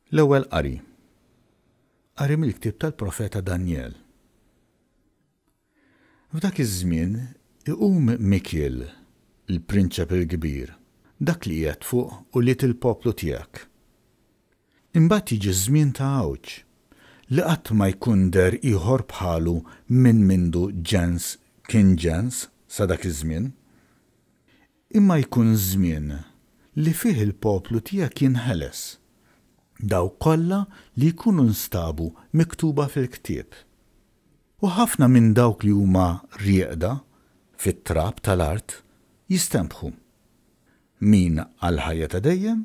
L-ewwel qari. Qari mill-ktieb tal-Profeta Danjel. F'dak iż-żmien iqum Mikiel, il-prinċep il-kbir, dak li qiegħed fuq u liet il-poplu tiegħek. Imbagħad jiġi żmien ta' għawġ li qatt ma jkun der ieħor bħalu minn mindu ġens kien ġens sa dak iż-żmien. Imma jkun żmien li fih il-poplu tiegħek jinħeles, daw kollha li jkunu nstabu miktuba fil-ktieb. U ħafna minn dawk li huma rieqda fit-trab tal-art jistempħu. Min għall-ħajja ta' dejjem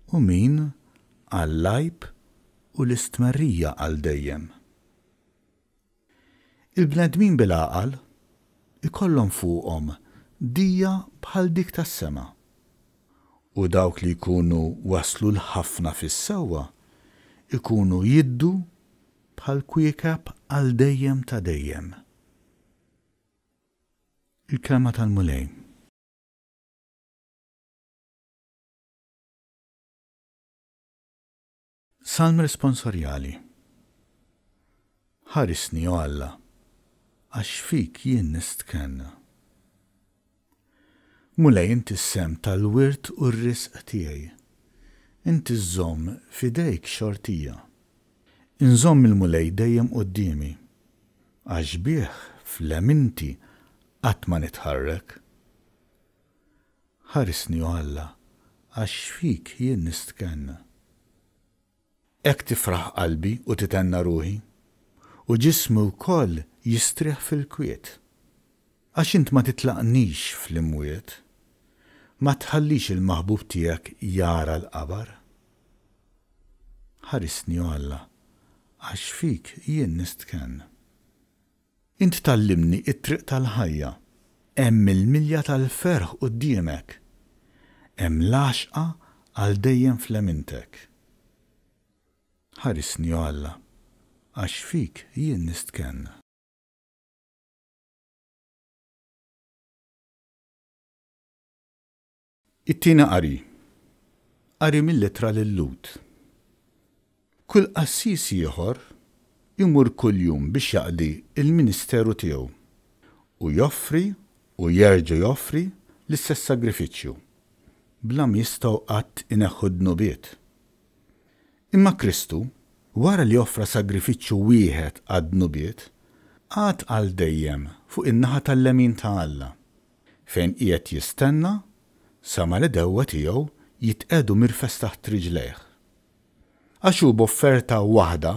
u min għall-lajb u l-istmerrija għal dejjem. Il-bnedmin bil-għaqal ikollhom fuqhom dija bħal dik tas-sema. U dawk li jkunu waslu l-ħafna fis-sewwa ikunu jiddu bħal kwiekab għal dejjem ta' dejjem. Il-kelma tal-Mulej. Salm responsorjali. Ħarisni o Alla, għax fik jien nistkenna. Mulej inti s-sem tal-wirt u r-risq tiegħi. Inti żomm fidejk xortija. Inżomm il-mulej dejjem qudiemi, għax bih fl-eminti qatt ma nitħarrek. Ħarisni o Alla, għax fik jien nistkenna. Hekk tifraħ qalbi u titenna ruħi, u ġismu wkoll jistrieħ fil-kwiet. Għax int ma titlaqnix fl-imwiet, ma tħallix il-maħbub tiegħek jara l-qabar. Ħarisni o Alla, għax fik jien nistkenna. Int tallimni it-triq tal-ħajja, hemm il-milja tal-ferħ quddiemek, hemm l-għaxqa għal dejjem fl-emintek. Ħarisni o Alla, għax fik jien nistkenna. It-tieni qari. Qari mill-ittra lil-Lut. Kull qassis ieħor imur kuljum biex jaqdi il-ministeru tiegħu u joffri u jerġa' joffri l-istess sagrifiċċju bla jistgħu qatt ineħħu d-nubiet. Imma Kristu, wara li offra sagrifiċċju wieħed għad-nubiet, għad għal dejjem fuq in-naħa tal-lemin ta' Alla, fejn qiegħed jistenna sa ma l-dewwa tiegħu jitqedu mirfes taħt riġlejh. Għax hu b'offerta waħda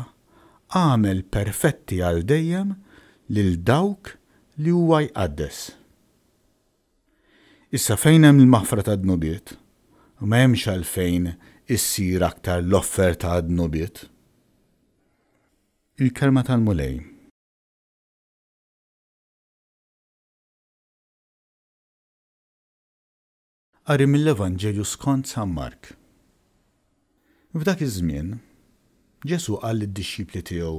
għamel perfetti għal dejjem lil dawk li huwa jqaddes. Issa fejn hemm il-maħfra tad-nubiet, u ma hemmx għalfejn issir aktar l-offerta għad-nubiet. Il-kelma tal-Mulej. Qari mill-Evanġelju skont San Mark. F'dak iż-żmien, Ġesu qal lid-dixxipli tiegħu: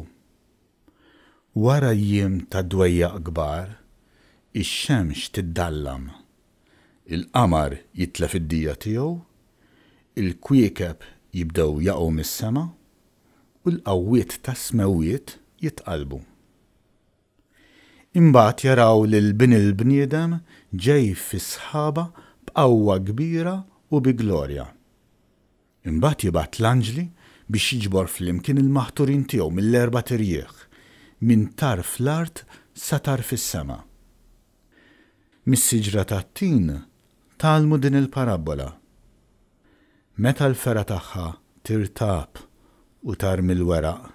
wara jiem ta' dwejjaq kbar, ix-xemx tiddallam, il-qamar jitlef id-dija tiegħu, il-kwiekeb jibdew jaqgħu mis-sema u l-qawwiet tas-smewiet jitqalbu. Imbagħad jaraw lil bin il-bniedem ġej fis-sħaba b'qawwa kbira u bi glorja. Imbagħad jibgħat l-anġli biex jiġbor flimkien il-maħturin tiegħu mill-erba' tirjieħ, minn tarf l-art sa tarf is-sema. Mis-siġra tat-tin tgħallmu din il-parabola. Meta l-fera tagħha tirtab u tarmi l-weraq,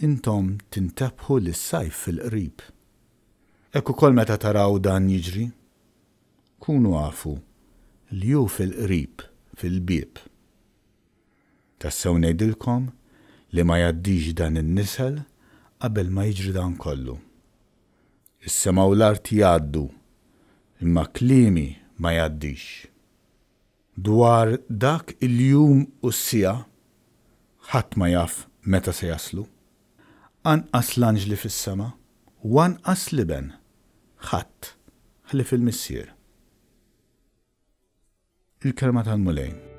intom tintebħu lis-sajf fil-qrib. Hekk ukoll meta taraw dan jiġri, kunu għafu li hu fil-qrib fil-bieb. Tassew ngħidilkom li ma jgħaddix dan in-nisel qabel ma jiġri dan kollu. Is-sema u l-art jgħaddu, imma kliemi ma jgħaddix. Dwar dak il-jum u s-sija, ħadd ma jaf meta se jaslu. Anqas l-anġli fis-sema u anqas liben, ħadd ħlief il-missier. Il-kelma tal-Mulej.